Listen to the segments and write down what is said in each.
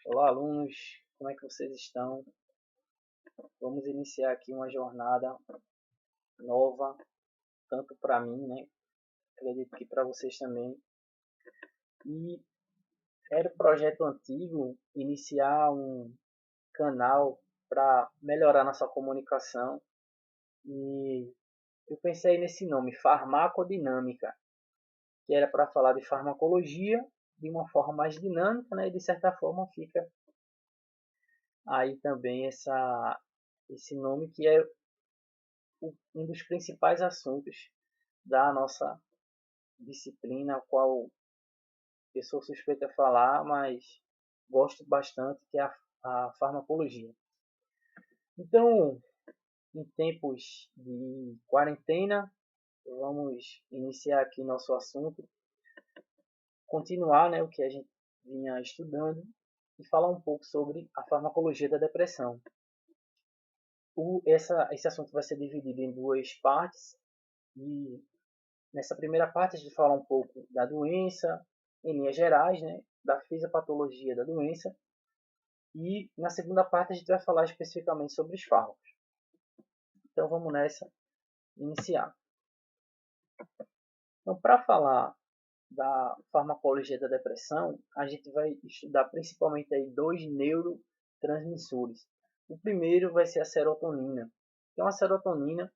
Olá, alunos, como é que vocês estão? Vamos iniciar aqui uma jornada nova, tanto para mim, né? Acredito que para vocês também. E era um projeto antigo iniciar um canal para melhorar nossa comunicação e eu pensei nesse nome, farmacodinâmica, que era para falar de farmacologia de uma forma mais dinâmica, né? E de certa forma fica aí também esse nome que é um dos principais assuntos da nossa disciplina, a qual eu sou suspeito a falar, mas gosto bastante, que é a farmacologia. Então, em tempos de quarentena, vamos iniciar aqui nosso assunto, continuar, né, o que a gente vinha estudando e falar um pouco sobre a farmacologia da depressão. Esse assunto vai ser dividido em duas partes e nessa primeira parte a gente fala um pouco da doença, em linhas gerais, né, da fisiopatologia da doença, e na segunda parte a gente vai falar especificamente sobre os fármacos. Então vamos nessa, iniciar. Então, para falar da farmacologia da depressão, a gente vai estudar principalmente aí dois neurotransmissores. O primeiro vai ser a serotonina. Então a serotonina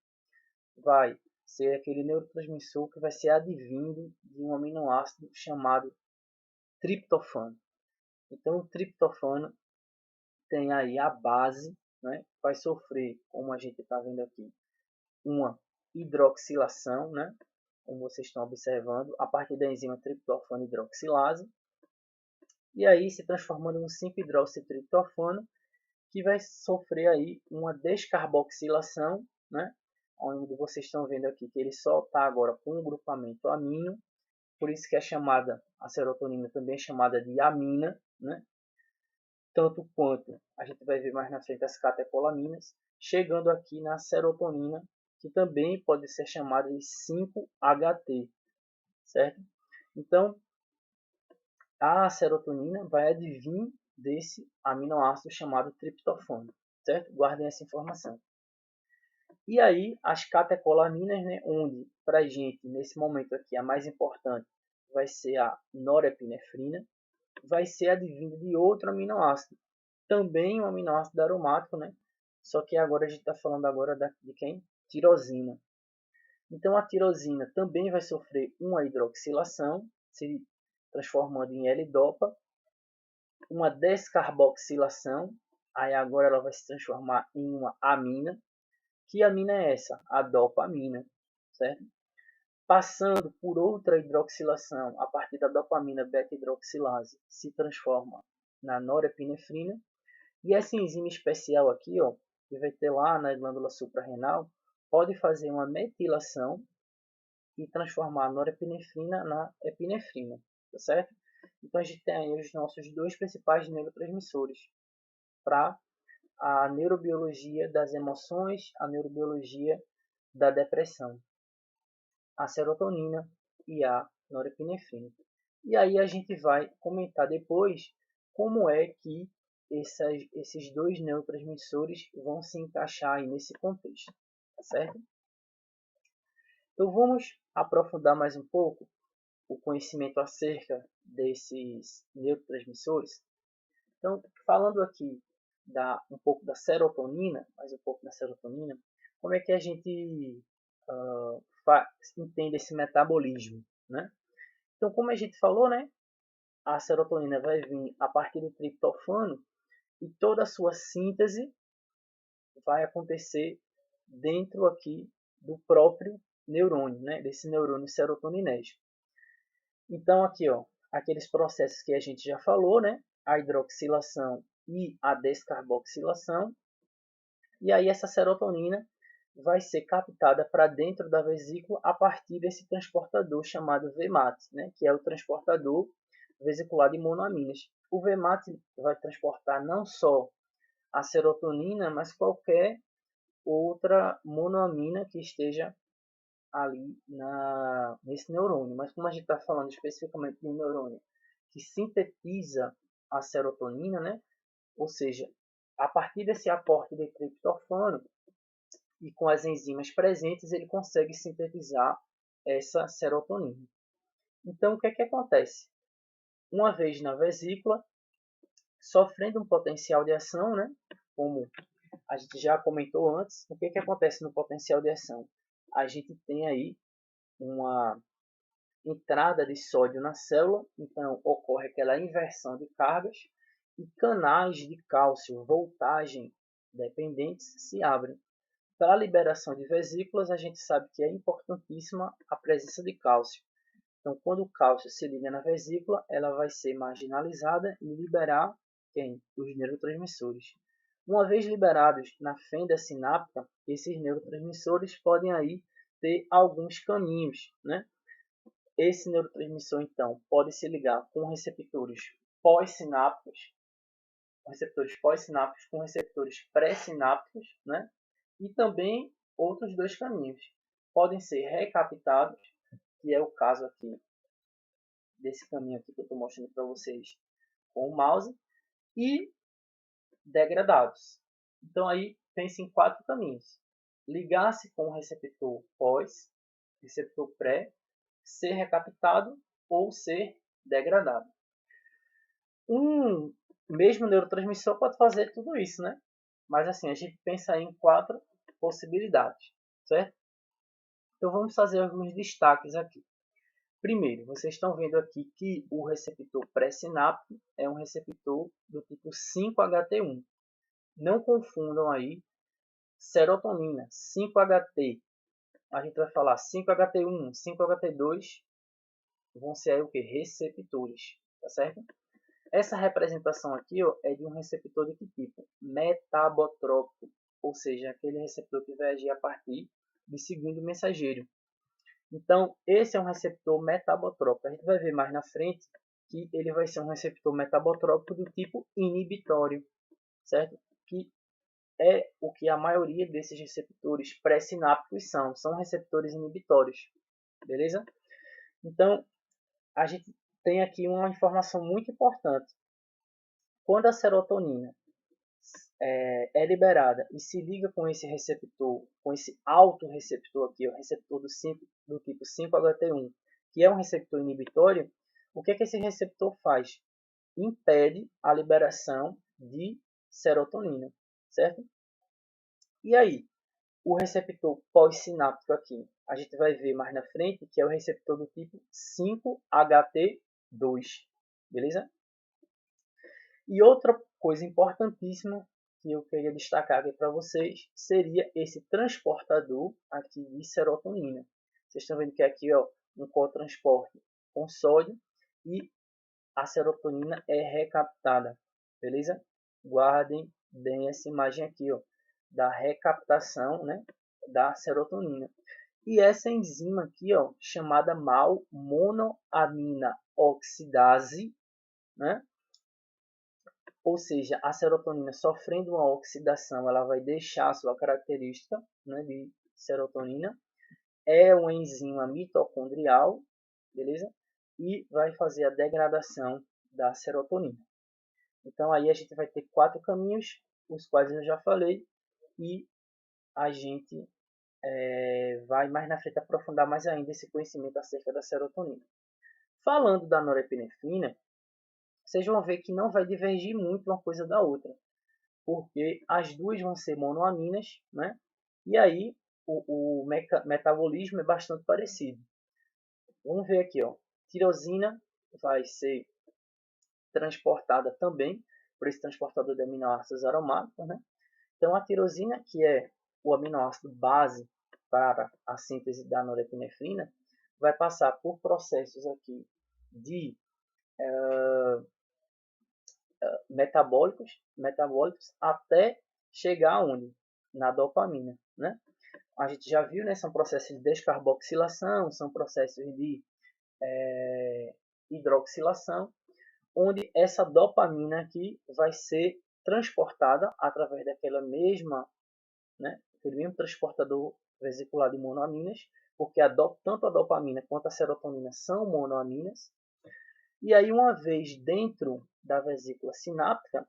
vai ser aquele neurotransmissor que vai ser advindo de um aminoácido chamado triptofano. Então, o triptofano tem aí a base, né? Vai sofrer, como a gente está vendo aqui, uma hidroxilação, né? Como vocês estão observando, a partir da enzima triptofano hidroxilase, e aí se transformando no 5-hidroxitriptofano, que vai sofrer aí uma descarboxilação, né? Onde vocês estão vendo aqui que ele só está agora com um grupamento amino, por isso que é chamada, a serotonina também é chamada de amina, né? Tanto quanto a gente vai ver mais na frente as catecolaminas, chegando aqui na serotonina, que também pode ser chamada de 5-HT, certo? Então, a serotonina vai advir desse aminoácido chamado triptofano, certo? Guardem essa informação. E aí, as catecolaminas, né, onde para a gente, nesse momento aqui, a mais importante vai ser a norepinefrina, vai ser advinda de outro aminoácido, também um aminoácido aromático, né? Só que agora a gente está falando agora de quem? Tirosina. Então a tirosina também vai sofrer uma hidroxilação, se transformando em L-dopa, uma descarboxilação, aí agora ela vai se transformar em uma amina. Que amina é essa? A dopamina, certo? Passando por outra hidroxilação, a partir da dopamina beta-hidroxilase, se transforma na norepinefrina. E essa enzima especial aqui, ó, que vai ter lá na glândula suprarrenal, pode fazer uma metilação e transformar a norepinefrina na epinefrina, tá certo? Então a gente tem aí os nossos dois principais neurotransmissores para a neurobiologia das emoções, a neurobiologia da depressão, a serotonina e a norepinefrina. E aí a gente vai comentar depois como é que esses dois neurotransmissores vão se encaixar aí nesse contexto, tá certo? Então vamos aprofundar mais um pouco o conhecimento acerca desses neurotransmissores. Então, falando aqui um pouco da serotonina, mais um pouco da serotonina, como é que a gente entende esse metabolismo, né? Então, como a gente falou, né, a serotonina vai vir a partir do triptofano e toda a sua síntese vai acontecer dentro aqui do próprio neurônio, né, desse neurônio serotoninérgico. Então, aqui, ó, aqueles processos que a gente já falou, né, a hidroxilação e a descarboxilação, e aí essa serotonina vai ser captada para dentro da vesícula a partir desse transportador chamado VMAT, né, que é o transportador vesicular de monoaminas. O VMAT vai transportar não só a serotonina, mas qualquer outra monoamina que esteja ali nesse neurônio. Mas como a gente está falando especificamente de um neurônio que sintetiza a serotonina, né? Ou seja, a partir desse aporte de triptofano e com as enzimas presentes, ele consegue sintetizar essa serotonina. Então, o que é que acontece? Uma vez na vesícula, sofrendo um potencial de ação, né? Como a gente já comentou antes, o que é que acontece no potencial de ação? A gente tem aí uma entrada de sódio na célula, então ocorre aquela inversão de cargas e canais de cálcio voltagem dependentes se abrem. Para a liberação de vesículas, a gente sabe que é importantíssima a presença de cálcio. Então, quando o cálcio se liga na vesícula, ela vai ser marginalizada e liberar quem? Os neurotransmissores. Uma vez liberados na fenda sináptica, esses neurotransmissores podem aí ter alguns caminhos, né? Esse neurotransmissor, então, pode se ligar com receptores pós-sinápticos, com receptores pré-sinápticos, né? E também outros dois caminhos. Podem ser recaptados, que é o caso aqui desse caminho aqui que eu estou mostrando para vocês com o mouse, e degradados. Então aí pense em 4 caminhos. Ligar-se com o receptor pós, receptor pré, ser recaptado ou ser degradado. Um mesmo neurotransmissor pode fazer tudo isso, né? Mas assim, a gente pensa em 4 possibilidades, certo? Então vamos fazer alguns destaques aqui. Primeiro, vocês estão vendo aqui que o receptor pré-sináptico é um receptor do tipo 5-HT1. Não confundam aí serotonina, 5-HT. A gente vai falar 5-HT1, 5-HT2, vão ser aí o que? Receptores, tá certo? Essa representação aqui ó, é de um receptor de que tipo? Metabotrópico, ou seja, aquele receptor que vai agir a partir do segundo mensageiro. Então, esse é um receptor metabotrópico. A gente vai ver mais na frente que ele vai ser um receptor metabotrópico do tipo inibitório, certo? Que é o que a maioria desses receptores pré-sinápticos são receptores inibitórios, beleza? Então, a gente tem aqui uma informação muito importante. Quando a serotonina é liberada e se liga com esse receptor, com esse autorreceptor aqui, o receptor do tipo 5-HT1, que é um receptor inibitório, o que é que esse receptor faz? Impede a liberação de serotonina, certo? E aí, o receptor pós-sináptico aqui, a gente vai ver mais na frente, que é o receptor do tipo 5-HT2, beleza? E outra coisa importantíssima que eu queria destacar aqui para vocês seria esse transportador aqui de serotonina. Vocês estão vendo que aqui ó, um cotransporte com sódio e a serotonina é recaptada, beleza? Guardem bem essa imagem aqui ó, da recaptação, né, da serotonina. E essa enzima aqui ó, chamada mal monoamina oxidase, né? Ou seja, a serotonina sofrendo uma oxidação, ela vai deixar a sua característica, né, de serotonina. É uma enzima mitocondrial, beleza? E vai fazer a degradação da serotonina. Então aí a gente vai ter 4 caminhos, os quais eu já falei, e a gente vai mais na frente aprofundar mais ainda esse conhecimento acerca da serotonina. Falando da norepinefrina, vocês vão ver que não vai divergir muito uma coisa da outra, porque as duas vão ser monoaminas, né? E aí o metabolismo é bastante parecido. Vamos ver aqui, ó. Tirosina vai ser transportada também por esse transportador de aminoácidos aromáticos, né? Então a tirosina, que é o aminoácido base para a síntese da norepinefrina, vai passar por processos aqui de metabólicos até chegar aonde? Na dopamina, né? A gente já viu, né? São processos de descarboxilação, são processos de hidroxilação, onde essa dopamina aqui vai ser transportada através daquela mesma, né? Aquele mesmo transportador vesicular de monoaminas, porque tanto a dopamina quanto a serotonina são monoaminas. E aí, uma vez dentro da vesícula sináptica,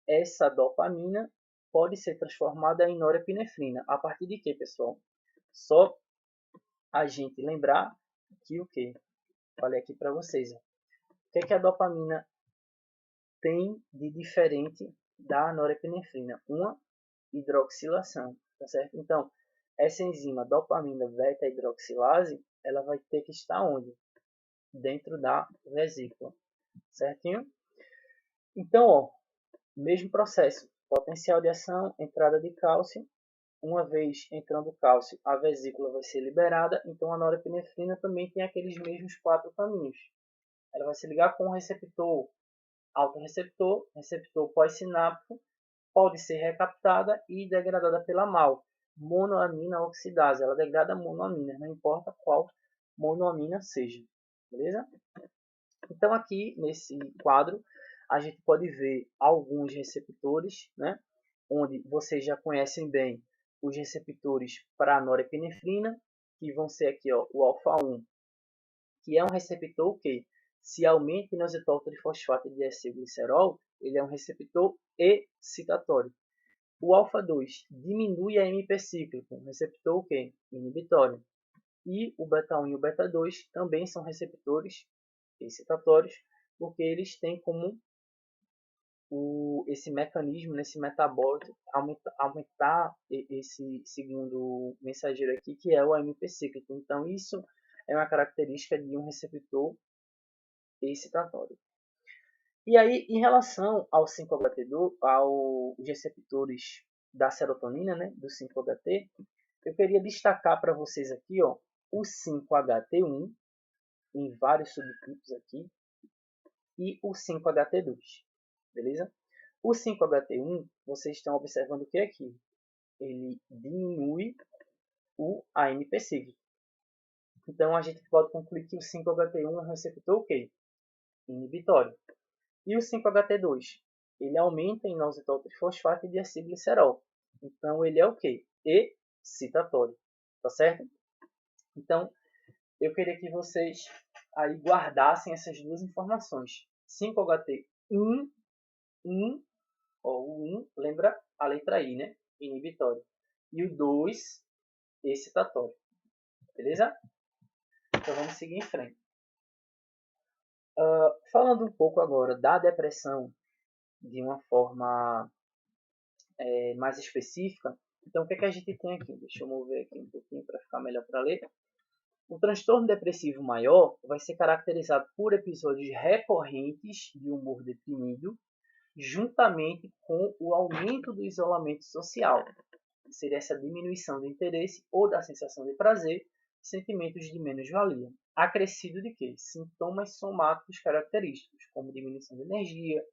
essa dopamina pode ser transformada em norepinefrina. A partir de quê, pessoal? Só a gente lembrar que o quê? Falei aqui para vocês. O que é que a dopamina tem de diferente da norepinefrina? Uma hidroxilação, tá certo? Então, essa enzima dopamina beta-hidroxilase, ela vai ter que estar onde? Dentro da vesícula, certinho? Então, ó, mesmo processo, potencial de ação, entrada de cálcio. Uma vez entrando o cálcio, a vesícula vai ser liberada, então a norepinefrina também tem aqueles mesmos 4 caminhos. Ela vai se ligar com o receptor autorreceptor, receptor pós-sináptico, pode ser recaptada e degradada pela MAO, monoamina oxidase. Ela degrada monoamina, não importa qual monoamina seja, beleza? Então aqui nesse quadro a gente pode ver alguns receptores, né? Onde vocês já conhecem bem os receptores para a norepinefrina, que vão ser aqui ó, o alfa-1, que é um receptor que se aumenta o inositol trifosfato de diacilglicerol, ele é um receptor excitatório. O alfa-2 diminui a AMP cíclico, um receptor que inibitório. E o beta-1 e o beta-2 também são receptores excitatórios, porque eles têm como esse mecanismo, esse metabólito, aumentar esse segundo mensageiro aqui, que é o AMP cíclico. Então, isso é uma característica de um receptor excitatório. E aí, em relação ao 5-HT2, aos receptores da serotonina, né, do 5-HT, eu queria destacar para vocês aqui ó, o 5-HT1, em vários subtipos aqui, e o 5-HT2, beleza? O 5-HT1, vocês estão observando o que é aqui? Ele diminui o AMP cíclico. Então, a gente pode concluir que o 5-HT1 é um receptor o quê? Inibitório. E o 5-HT2? Ele aumenta em inositol trifosfato e diacilglicerol. Então, ele é o quê? Excitatório. Tá certo? Então, eu queria que vocês aí guardassem essas duas informações. 5-HT1, o 1 lembra a letra I, né? Inibitório. E o 2, excitatório. Beleza? Então, vamos seguir em frente. Falando um pouco agora da depressão de uma forma mais específica, então o que é que a gente tem aqui? Deixa eu mover aqui um pouquinho para ficar melhor para ler. O transtorno depressivo maior vai ser caracterizado por episódios recorrentes de humor deprimido, juntamente com o aumento do isolamento social, que seria essa diminuição do interesse ou da sensação de prazer, sentimentos de menos-valia, acrescido de quê? Sintomas somáticos característicos, como diminuição de energia,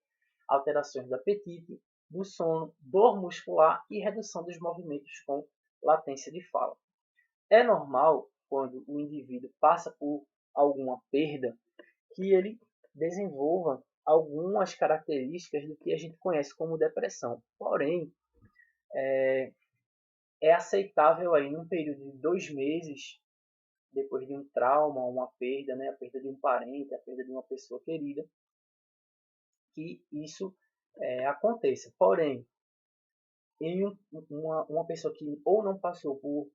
alterações do apetite, do sono, dor muscular e redução dos movimentos com latência de fala. É normal, quando o indivíduo passa por alguma perda, que ele desenvolva algumas características do que a gente conhece como depressão. Porém, é aceitável aí num período de 2 meses, depois de um trauma, uma perda, né, a perda de um parente, a perda de uma pessoa querida, que isso aconteça. Porém, em uma pessoa que ou não passou por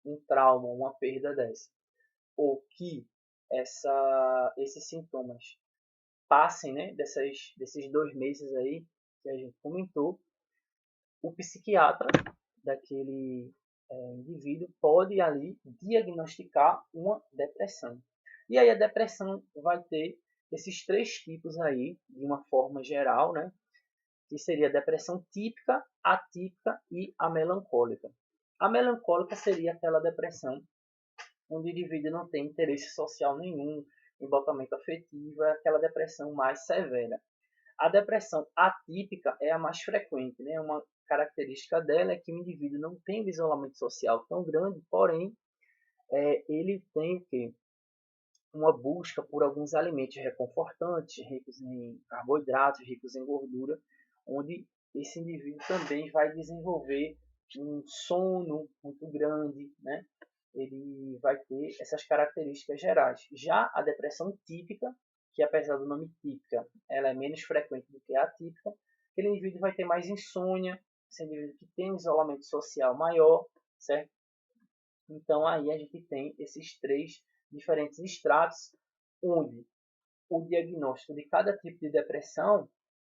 um trauma, uma perda dessa, ou que esses sintomas passem, né, desses 2 meses aí que a gente comentou, o psiquiatra daquele indivíduo pode ali diagnosticar uma depressão. E aí a depressão vai ter esses 3 tipos aí, de uma forma geral, né, que seria a depressão típica, atípica e a melancólica. A melancólica seria aquela depressão onde o indivíduo não tem interesse social nenhum, embotamento afetivo, é aquela depressão mais severa. A depressão atípica é a mais frequente, né? Uma característica dela é que o indivíduo não tem um isolamento social tão grande, porém, ele tem o quê? Uma busca por alguns alimentos reconfortantes, ricos em carboidratos, ricos em gordura, onde esse indivíduo também vai desenvolver um sono muito grande, né? Ele vai ter essas características gerais. Já a depressão típica, que apesar do nome típica, ela é menos frequente do que a atípica, aquele indivíduo vai ter mais insônia, esse indivíduo que tem um isolamento social maior, certo? Então aí a gente tem esses três diferentes estratos, onde o diagnóstico de cada tipo de depressão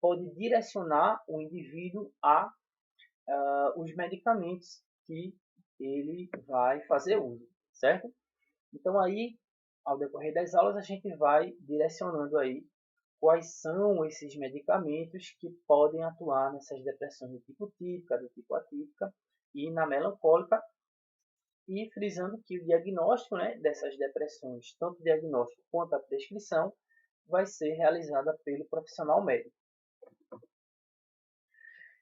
pode direcionar o indivíduo a os medicamentos que ele vai fazer uso, certo? Então aí, ao decorrer das aulas, a gente vai direcionando aí quais são esses medicamentos que podem atuar nessas depressões do tipo típica, do tipo atípica e na melancólica, e frisando que o diagnóstico, né, dessas depressões, tanto o diagnóstico quanto a prescrição, vai ser realizada pelo profissional médico.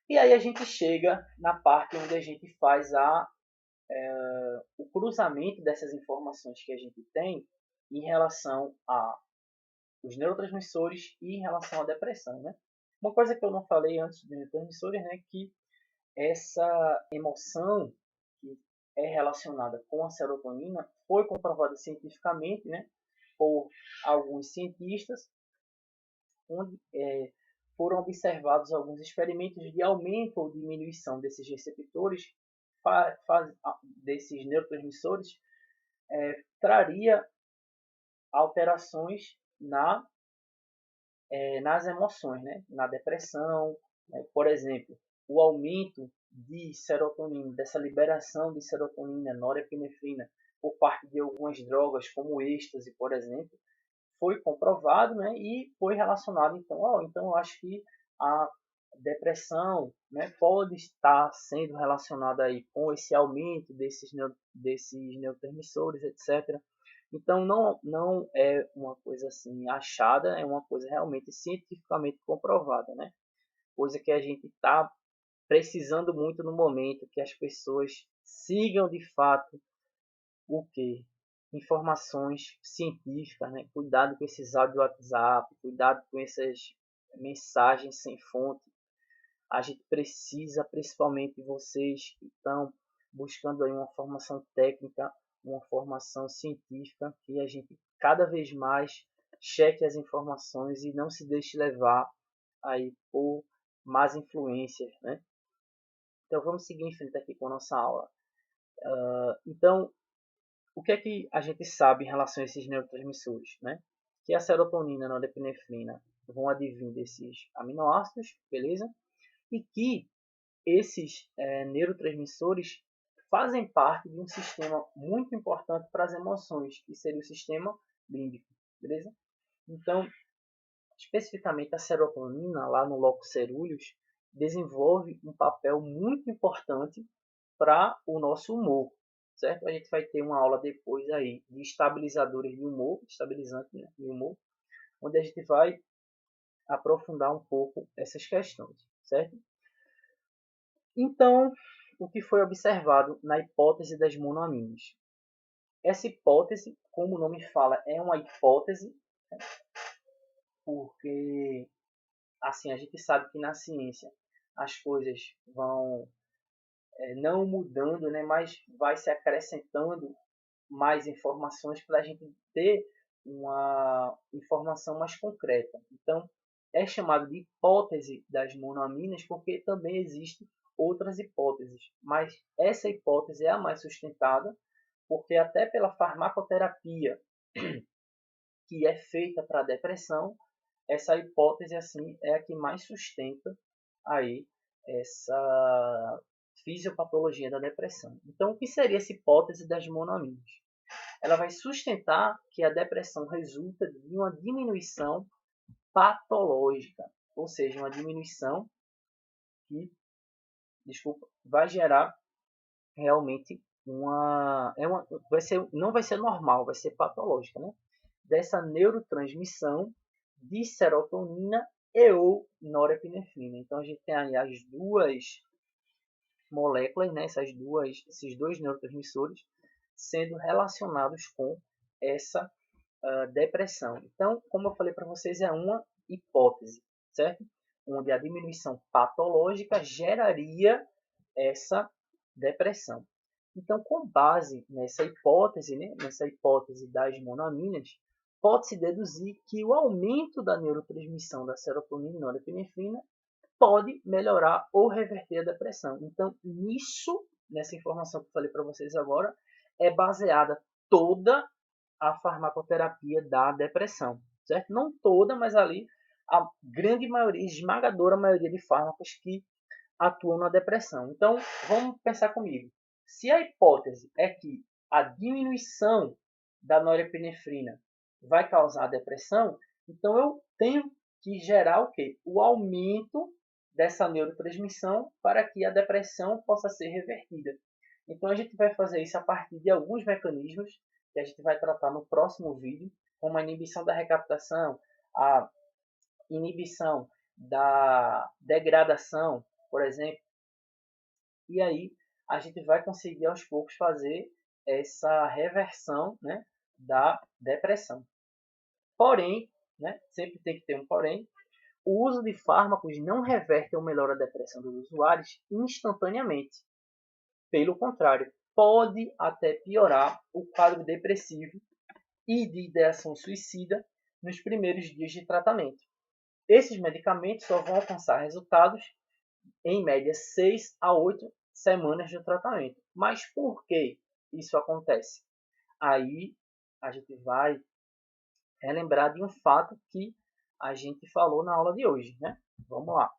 E aí a gente chega na parte onde a gente faz o cruzamento dessas informações que a gente tem em relação a os neurotransmissores e em relação à depressão, né? Uma coisa que eu não falei antes dos neurotransmissores, né, que essa emoção que é relacionada com a serotonina foi comprovada cientificamente, né, por alguns cientistas, onde foram observados alguns experimentos de aumento ou diminuição desses receptores, desses neurotransmissores, traria alterações nas emoções, né? Na depressão, né? Por exemplo, o aumento de serotonina, dessa liberação de serotonina, norepinefrina, por parte de algumas drogas, como o êxtase, por exemplo, foi comprovado, né? E foi relacionado, então eu acho que a depressão, né, pode estar sendo relacionada aí com esse aumento desses neurotransmissores, etc. Então não é uma coisa assim achada, é uma coisa realmente cientificamente comprovada, né? Coisa que a gente está precisando muito no momento, que as pessoas sigam de fato o que? Informações científicas, né? Cuidado com esses áudios do WhatsApp, cuidado com essas mensagens sem fonte. A gente precisa, principalmente vocês que estão buscando aí uma formação técnica, uma formação científica, que a gente cada vez mais cheque as informações e não se deixe levar aí por más influências, né? Então vamos seguir em frente aqui com a nossa aula. Então, o que é que a gente sabe em relação a esses neurotransmissores, né? Que a serotonina e a norepinefrina vão advir desses aminoácidos, beleza? E que esses neurotransmissores fazem parte de um sistema muito importante para as emoções, que seria o sistema límbico, beleza? Então, especificamente a serotonina, lá no locus coeruleus, desenvolve um papel muito importante para o nosso humor, certo? A gente vai ter uma aula depois aí de estabilizadores de humor, estabilizantes, né, de humor, onde a gente vai aprofundar um pouco essas questões, certo? Então, o que foi observado na hipótese das monoaminas? Essa hipótese, como o nome fala, é uma hipótese, né? Porque assim a gente sabe que na ciência as coisas vão não mudando, né, mas vai se acrescentando mais informações para a gente ter uma informação mais concreta. Então, é chamado de hipótese das monoaminas porque também existem outras hipóteses, mas essa hipótese é a mais sustentada, porque até pela farmacoterapia que é feita para a depressão, essa hipótese assim é a que mais sustenta aí essa fisiopatologia da depressão. Então, o que seria essa hipótese das monoaminas? Ela vai sustentar que a depressão resulta de uma diminuição patológica, ou seja, uma diminuição que, vai gerar realmente não vai ser normal, vai ser patológica, né? Dessa neurotransmissão de serotonina e ou norepinefrina. Então a gente tem aí as duas moléculas, né? Esses dois neurotransmissores sendo relacionados com essa depressão. Então, como eu falei para vocês, é uma hipótese, certo? Onde a diminuição patológica geraria essa depressão. Então, com base nessa hipótese, né, nessa hipótese das monoaminas, pode-se deduzir que o aumento da neurotransmissão da serotonina e norepinefrina pode melhorar ou reverter a depressão. Então, nessa informação que eu falei para vocês agora, é baseada toda a farmacoterapia da depressão, certo? Não toda, mas ali a grande maioria, esmagadora maioria de fármacos que atuam na depressão. Então, vamos pensar comigo. Se a hipótese é que a diminuição da norepinefrina vai causar depressão, então eu tenho que gerar o quê? O aumento dessa neurotransmissão para que a depressão possa ser revertida. Então a gente vai fazer isso a partir de alguns mecanismos que a gente vai tratar no próximo vídeo, como a inibição da recaptação, a inibição da degradação, por exemplo. E aí a gente vai conseguir aos poucos fazer essa reversão, né, da depressão. Porém, né, sempre tem que ter um porém, o uso de fármacos não reverte ou melhora a depressão dos usuários instantaneamente. Pelo contrário, pode até piorar o quadro depressivo e de ideação suicida nos primeiros dias de tratamento. Esses medicamentos só vão alcançar resultados em média 6 a 8 semanas de tratamento. Mas por que isso acontece? Aí a gente vai relembrar de um fato que a gente falou na aula de hoje, né? Vamos lá.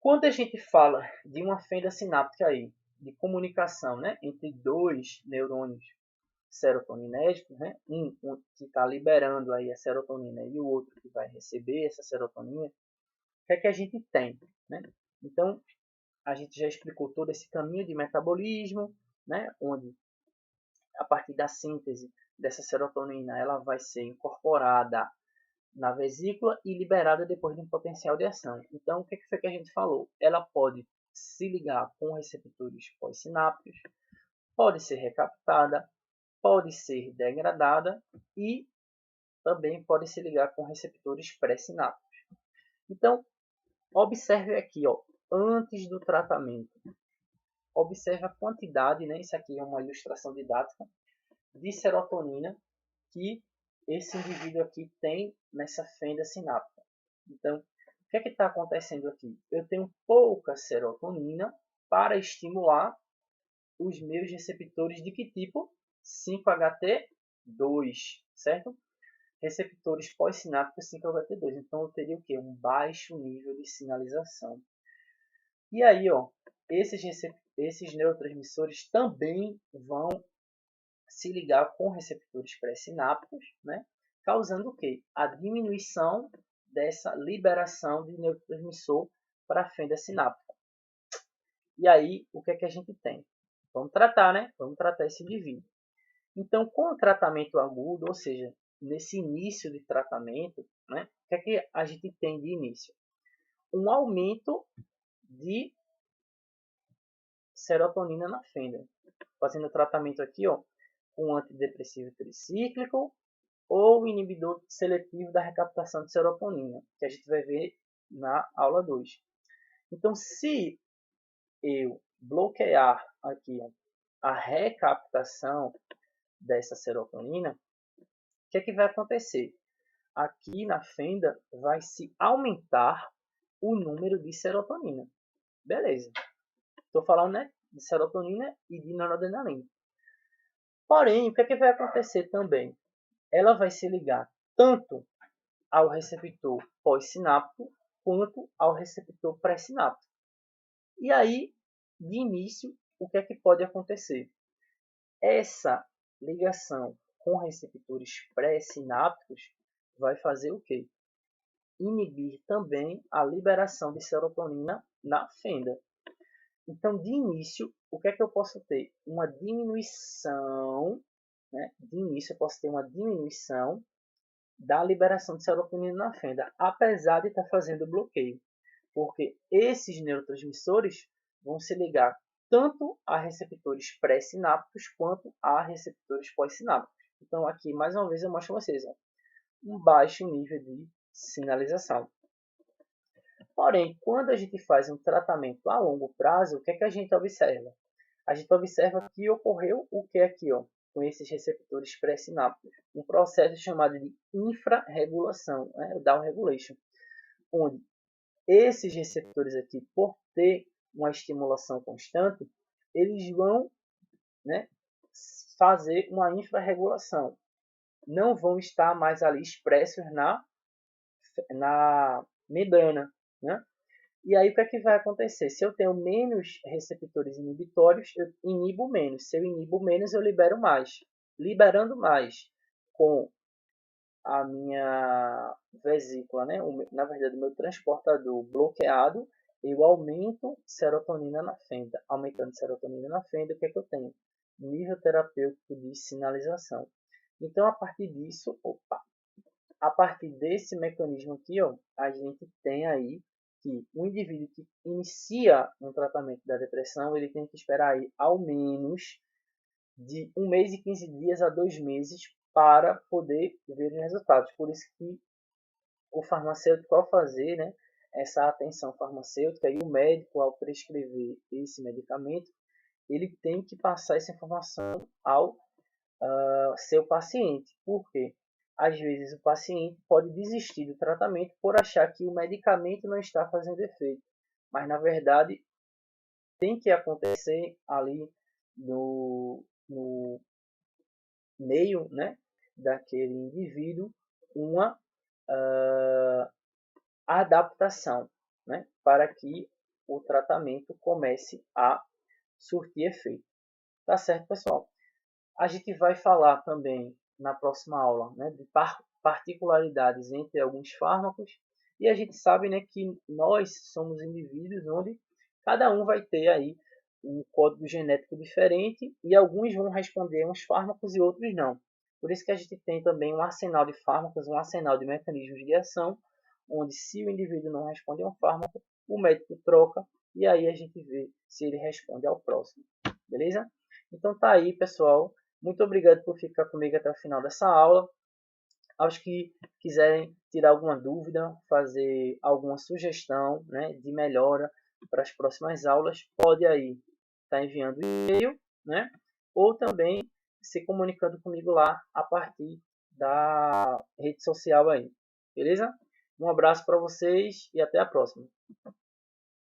Quando a gente fala de uma fenda sináptica aí, de comunicação, né, entre dois neurônios serotoninérgicos, né, um que está liberando aí a serotonina e o outro que vai receber essa serotonina, o que é que a gente tem, né? Então, a gente já explicou todo esse caminho de metabolismo, né, onde a partir da síntese dessa serotonina ela vai ser incorporada na vesícula e liberada depois de um potencial de ação. Então, o que foi que a gente falou? Ela pode se ligar com receptores pós-sinápticos, pode ser recaptada, pode ser degradada e também pode se ligar com receptores pré-sinápticos. Então, observe aqui, ó, antes do tratamento, observe a quantidade, né? Isso aqui é uma ilustração didática de serotonina que esse indivíduo aqui tem nessa fenda sináptica. Então, o que é que está acontecendo aqui? Eu tenho pouca serotonina para estimular os meus receptores de que tipo? 5-HT2, certo? Receptores pós-sinápticos 5-HT2. Então, eu teria o quê? Um baixo nível de sinalização. E aí, ó, esses neurotransmissores também vão se ligar com receptores pré-sinápticos, né? Causando o quê? A diminuição dessa liberação de neurotransmissor para a fenda sináptica. E aí, o que é que a gente tem? Vamos tratar, né? Vamos tratar esse indivíduo. Então, com o tratamento agudo, ou seja, nesse início de tratamento, né? O que é que a gente tem de início? Um aumento de serotonina na fenda. Fazendo o tratamento aqui, ó, com antidepressivo tricíclico ou inibidor seletivo da recaptação de serotonina, que a gente vai ver na aula 2. Então, se eu bloquear aqui, ó, a recaptação dessa serotonina, o que é que vai acontecer? Aqui na fenda vai se aumentar o número de serotonina. Beleza. Estou falando, né, de serotonina e de noradrenalina. Porém, o que é que vai acontecer também? Ela vai se ligar tanto ao receptor pós-sináptico quanto ao receptor pré-sináptico. E aí, de início, o que é que pode acontecer? Essa ligação com receptores pré-sinápticos vai fazer o quê? Inibir também a liberação de serotonina na fenda. Então, de início, o que é que eu posso ter? Uma diminuição, né? De início, eu posso ter uma diminuição da liberação de serotonina na fenda, apesar de estar fazendo bloqueio. Porque esses neurotransmissores vão se ligar tanto a receptores pré-sinápticos quanto a receptores pós-sinápticos. Então, aqui, mais uma vez, eu mostro para vocês, ó, um baixo nível de sinalização. Porém, quando a gente faz um tratamento a longo prazo, o que é que a gente observa? A gente observa que ocorreu o que aqui, ó? com esses receptores pré-sinápticos. Um processo chamado de infrarregulação, né, down regulation, onde esses receptores aqui, por ter uma estimulação constante, eles vão, né, fazer uma infrarregulação. Não vão estar mais ali expressos na membrana, né? E aí o que é que vai acontecer? Se eu tenho menos receptores inibitórios, eu inibo menos. Se eu inibo menos, eu libero mais. Liberando mais com a minha vesícula, né? Na verdade, o meu transportador bloqueado, eu aumento serotonina na fenda. Aumentando serotonina na fenda, o que é que eu tenho? Nível terapêutico de sinalização. Então, a partir disso, a partir desse mecanismo aqui, ó, a gente tem aí que o indivíduo que inicia um tratamento da depressão, ele tem que esperar aí ao menos de 1 mês e 15 dias a 2 meses para poder ver os resultados. Por isso que o farmacêutico, ao fazer, né, essa atenção farmacêutica, e o médico, ao prescrever esse medicamento, ele tem que passar essa informação ao seu paciente. Por quê? Às vezes o paciente pode desistir do tratamento por achar que o medicamento não está fazendo efeito. Mas, na verdade, tem que acontecer ali no meio, né, daquele indivíduo uma adaptação, né, para que o tratamento comece a surtir efeito. Tá certo, pessoal? A gente vai falar também na próxima aula, né, de particularidades entre alguns fármacos, e a gente sabe, né, que nós somos indivíduos onde cada um vai ter aí um código genético diferente e alguns vão responder a uns fármacos e outros não. Por isso que a gente tem também um arsenal de fármacos, um arsenal de mecanismos de ação, onde se o indivíduo não responde a um fármaco, o médico troca e aí a gente vê se ele responde ao próximo. Beleza? Então tá aí, pessoal. Muito obrigado por ficar comigo até o final dessa aula. Aos que quiserem tirar alguma dúvida, fazer alguma sugestão, né, de melhora para as próximas aulas, pode aí estar enviando e-mail, né, ou também se comunicando comigo lá a partir da rede social aí. Beleza? Um abraço para vocês e até a próxima.